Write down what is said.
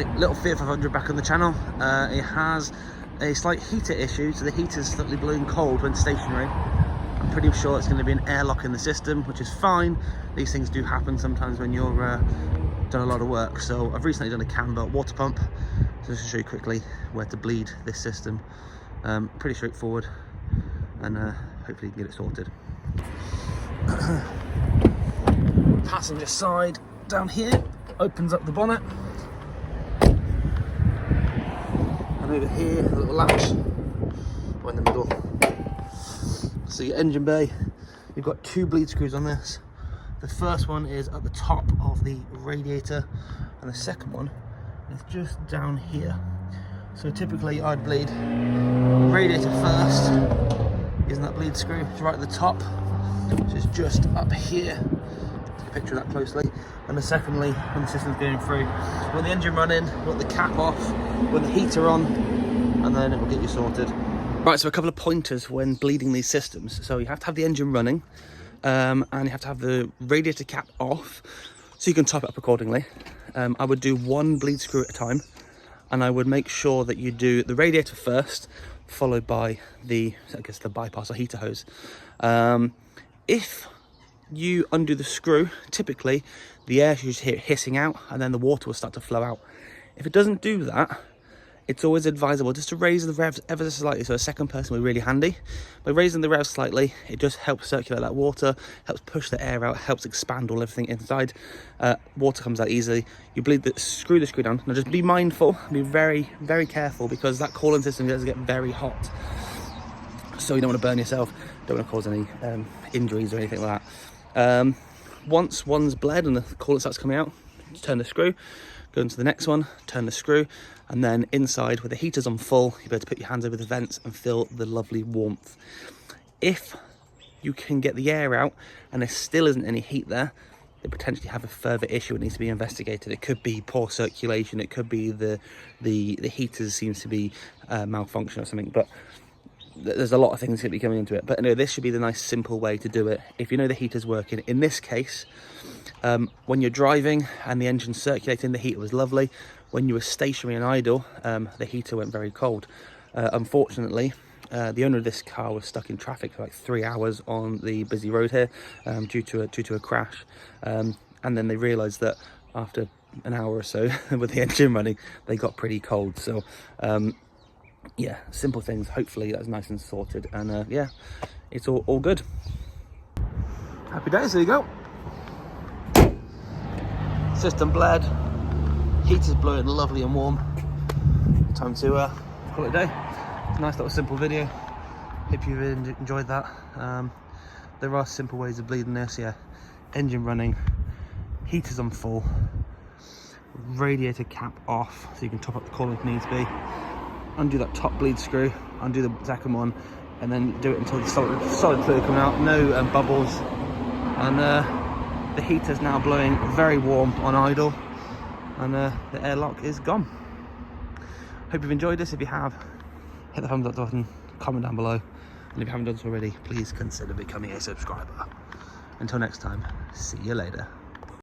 my little Fiat 500 back on the channel. It has a slight heater issue, so the heater's slightly blowing cold when stationary. I'm pretty sure it's going to be an airlock in the system, which is fine. These things do happen sometimes when you're done a lot of work. So I've recently done a cambelt water pump, so just to show you quickly where to bleed this system. Pretty straightforward, and hopefully you can get it sorted. Passenger side down here opens up the bonnet, and over here a little latch in the middle. So your engine bay, you've got 2 bleed screws on this. The first one is at the top of the radiator, and the second one is just down here. So typically I'd bleed radiator first, using that bleed screw. It's right at the top, which is just up here. Take a picture of that closely. And then secondly, when the system's going through, you want the engine running, you want the cap off, you want the heater on, and then it will get you sorted. Right, so a couple of pointers when bleeding these systems. So you have to have the engine running, and you have to have the radiator cap off, so you can top it up accordingly. I would do 1 bleed screw at a time, and I would make sure that you do the radiator first, followed by the bypass or heater hose. If you undo the screw, typically the air should hear it hissing out, and then the water will start to flow out. If it doesn't do that, it's always advisable just to raise the revs ever so slightly, so a second person will be really handy. By raising the revs slightly, it just helps circulate that water, helps push the air out, helps expand all everything inside. Water comes out easily. You screw the screw down. Now just be mindful, be very, very careful, because that coolant system does get very hot. So you don't want to burn yourself, don't want to cause any injuries or anything like that. Once one's bled and the coolant starts coming out, turn the screw, go into the next one, turn the screw, and then inside with the heaters on full, you'll be able to put your hands over the vents and feel the lovely warmth. If you can get the air out and there still isn't any heat there, they potentially have a further issue. It needs to be investigated. It could be poor circulation, it could be the heaters seems to be malfunction or something, but there's a lot of things that could be coming into it. But anyway, this should be the nice simple way to do it. If you know the heater's working, in this case, when you're driving and the engine's circulating, the heater was lovely. When you were stationary and idle, the heater went very cold. Unfortunately, the owner of this car was stuck in traffic for like 3 hours on the busy road here due to a crash. And then they realised that after an hour or so with the engine running, they got pretty cold. So yeah, simple things. Hopefully that's nice and sorted, and yeah, it's all good. Happy days. There you go. System bled, heater's blowing lovely and warm. Time to call it a day. It's a nice little simple video. Hope you enjoyed that. There are simple ways of bleeding this. Yeah, engine running, heater's on full, radiator cap off so you can top up the coolant if needs be. Undo that top bleed screw, undo the second one, and then do it until the solid fluid coming out, no bubbles, and the heater's now blowing very warm on idle, and the airlock is gone. Hope you've enjoyed this. If you have, hit the thumbs up button, comment down below, and if you haven't done so already, please consider becoming a subscriber. Until next time, see you later.